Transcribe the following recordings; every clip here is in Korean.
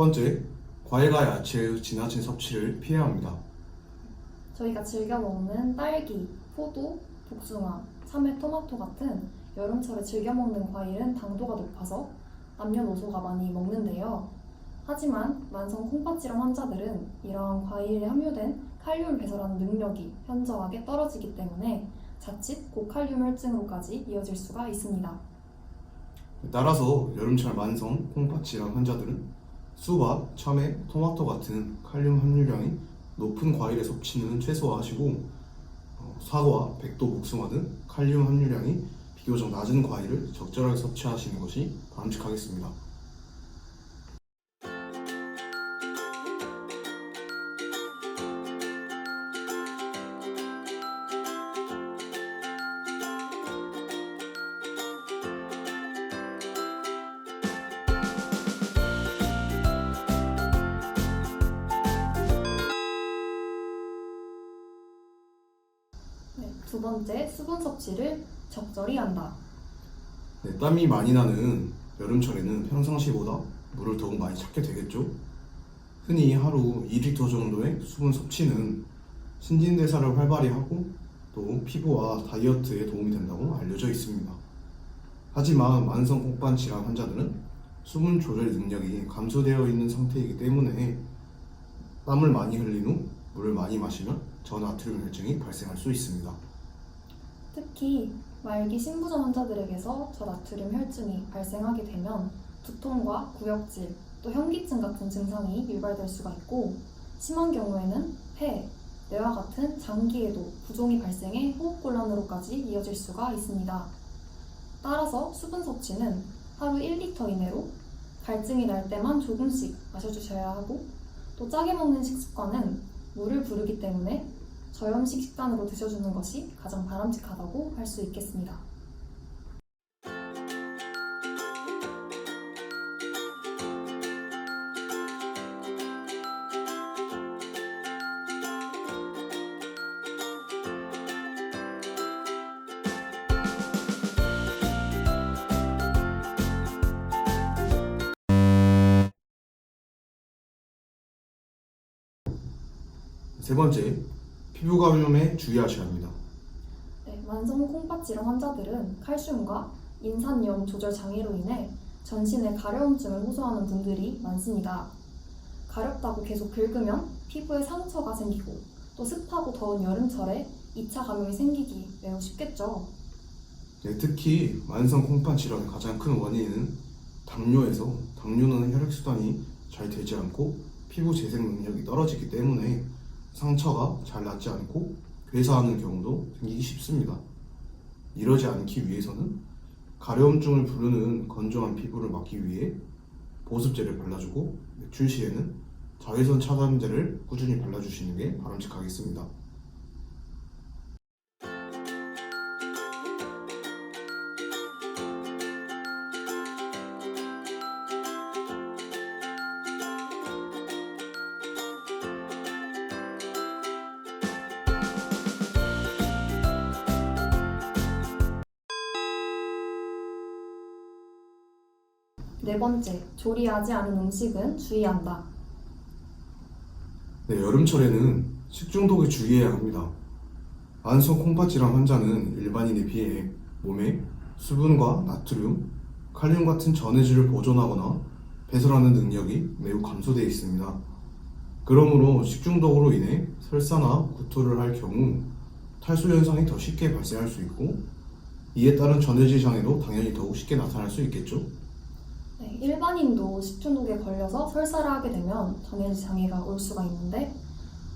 번째, 과일과 야채의 지나친 섭취를 피해야 합니다. 저희가 즐겨 먹는 딸기, 포도, 복숭아, 참외, 토마토 같은 여름철에 즐겨 먹는 과일은 당도가 높아서 남녀노소가 많이 먹는데요. 하지만 만성 콩팥질환 환자들은 이러한 과일에 함유된 칼륨을 배설하는 능력이 현저하게 떨어지기 때문에 자칫 고칼륨 혈증으로까지 이어질 수가 있습니다. 따라서 여름철 만성 콩팥질환 환자들은 수박, 참외, 토마토 같은 칼륨 함유량이 높은 과일의 섭취는 최소화하시고 사과, 백도, 복숭아 등 칼륨 함유량이 비교적 낮은 과일을 적절하게 섭취하시는 것이 바람직하겠습니다. 두 번째, 수분 섭취를 적절히 한다. 땀이 많이 나는 여름철에는 평상시보다 물을 더욱 많이 찾게 되겠죠? 흔히 하루 2리터 정도의 수분 섭취는 신진대사를 활발히 하고 또 피부와 다이어트에 도움이 된다고 알려져 있습니다. 하지만 만성 콩팥 질환 환자들은 수분 조절 능력이 감소되어 있는 상태이기 때문에 땀을 많이 흘린 후 물을 많이 마시면 저나트륨 혈증이 발생할 수 있습니다. 특히 말기 신부전 환자들에게서 저나트륨 혈증이 발생하게 되면 두통과 구역질, 또 현기증 같은 증상이 유발될 수가 있고 심한 경우에는 폐, 뇌와 같은 장기에도 부종이 발생해 호흡곤란으로까지 이어질 수가 있습니다. 따라서 수분 섭취는 하루 1리터 이내로 갈증이 날 때만 조금씩 마셔주셔야 하고 또 짜게 먹는 식습관은 물을 부르기 때문에 저염식 식단으로 드셔주는 것이 가장 바람직하다고 할 수 있겠습니다. 세 번째, 피부 감염에 주의하셔야 합니다. 만성 콩팥 질환 환자들은 칼슘과 인산염 조절 장애로 인해 전신에 가려움증을 호소하는 분들이 많습니다. 가렵다고 계속 긁으면 피부에 상처가 생기고 또 습하고 더운 여름철에 2차 감염이 생기기 매우 쉽겠죠. 특히 만성 콩팥 질환의 가장 큰 원인은 당뇨에서 당뇨는 혈액순환이 잘 되지 않고 피부 재생 능력이 떨어지기 때문에 상처가 잘 낫지 않고 괴사하는 경우도 생기기 쉽습니다. 이러지 않기 위해서는 가려움증을 부르는 건조한 피부를 막기 위해 보습제를 발라주고 외출 시에는 자외선 차단제를 꾸준히 발라주시는 게 바람직하겠습니다. 네 번째, 조리하지 않은 음식은 주의한다. 여름철에는 식중독에 주의해야 합니다. 만성 콩팥 질환 환자는 일반인에 비해 몸에 수분과 나트륨, 칼륨 같은 전해질을 보존하거나 배설하는 능력이 매우 감소되어 있습니다. 그러므로 식중독으로 인해 설사나 구토를 할 경우 탈수 현상이 더 쉽게 발생할 수 있고 이에 따른 전해질 장애도 당연히 더욱 쉽게 나타날 수 있겠죠. 일반인도 식중독에 걸려서 설사를 하게 되면 전해질 장애가 올 수가 있는데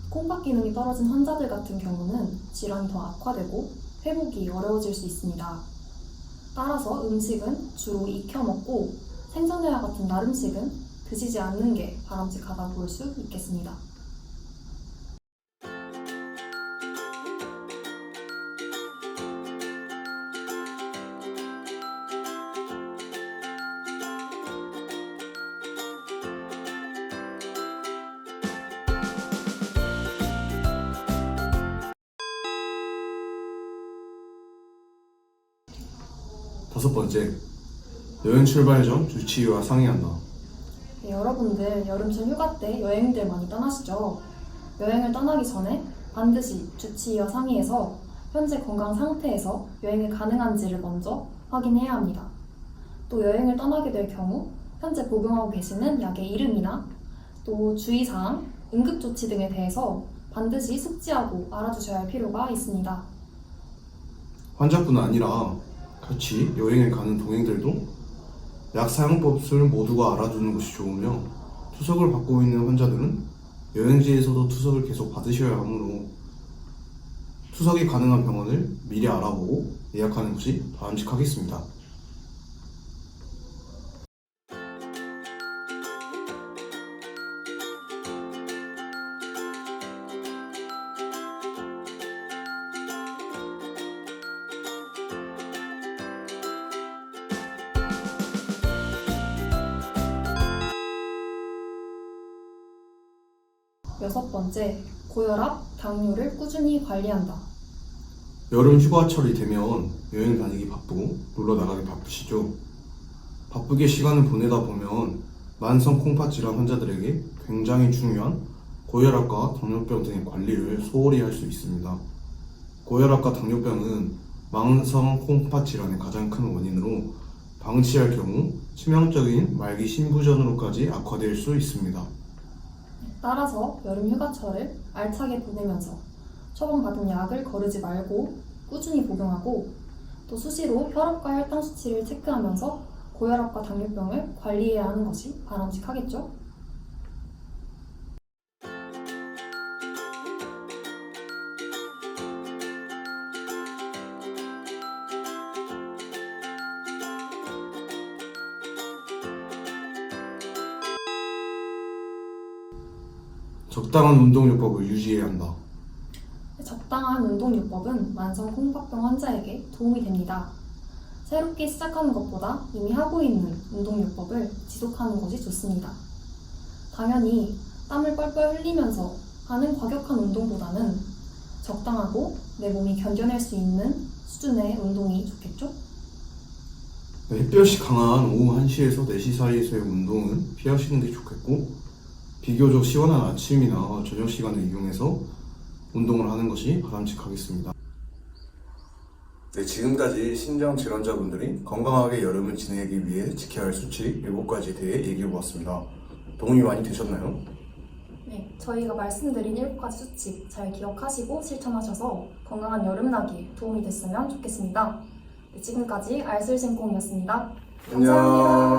콩팥 기능이 떨어진 환자들 같은 경우는 질환이 더 악화되고 회복이 어려워질 수 있습니다. 따라서 음식은 주로 익혀 먹고 생선회와 같은 날음식은 드시지 않는 게 바람직하다고 볼 수 있겠습니다. 다섯 번째, 여행 출발 전 주치의와 상의한다. 네, 여러분들 여름철 휴가 때 여행들 많이 떠나시죠? 여행을 떠나기 전에 반드시 주치의와 상의해서 현재 건강 상태에서 여행이 가능한지를 먼저 확인해야 합니다. 또 여행을 떠나게 될 경우 현재 복용하고 계시는 약의 이름이나 또 주의사항, 응급조치 등에 대해서 반드시 숙지하고 알아두셔야 할 필요가 있습니다. 환자뿐 아니라 같이 여행을 가는 동행들도 약 사용법을 모두가 알아두는 것이 좋으며 투석을 받고 있는 환자들은 여행지에서도 투석을 계속 받으셔야 하므로 투석이 가능한 병원을 미리 알아보고 예약하는 것이 바람직하겠습니다. 여섯 번째, 고혈압, 당뇨를 꾸준히 관리한다. 여름 휴가철이 되면 여행 다니기 바쁘고 놀러 나가기 바쁘시죠? 바쁘게 시간을 보내다 보면 만성 콩팥 질환 환자들에게 굉장히 중요한 고혈압과 당뇨병 등의 관리를 소홀히 할 수 있습니다. 고혈압과 당뇨병은 만성 콩팥 질환의 가장 큰 원인으로 방치할 경우 치명적인 말기 신부전으로까지 악화될 수 있습니다. 따라서 여름 휴가철을 알차게 보내면서 처방받은 약을 거르지 말고 꾸준히 복용하고 또 수시로 혈압과 혈당 수치를 체크하면서 고혈압과 당뇨병을 관리해야 하는 것이 바람직하겠죠? 적당한 운동요법을 유지해야 한다. 적당한 운동요법은 만성 콩팥병 환자에게 도움이 됩니다. 새롭게 시작하는 것보다 이미 하고 있는 운동요법을 지속하는 것이 좋습니다. 당연히 땀을 뻘뻘 흘리면서 하는 과격한 운동보다는 적당하고 내 몸이 견뎌낼 수 있는 수준의 운동이 좋겠죠? 햇볕이 강한 오후 1시에서 4시 사이에서의 운동은 피하시는 게 좋겠고 비교적 시원한 아침이나 저녁 시간을 이용해서 운동을 하는 것이 바람직하겠습니다. 네, 지금까지 신장질환자분들이 건강하게 여름을 지내기 위해 지켜야 할 수칙 7가지에 대해 얘기해보았습니다. 도움이 많이 되셨나요? 네, 저희가 말씀드린 7가지 수칙 잘 기억하시고 실천하셔서 건강한 여름나기에 도움이 됐으면 좋겠습니다. 네, 지금까지 알쓸신공이었습니다. 감사합니다. 안녕.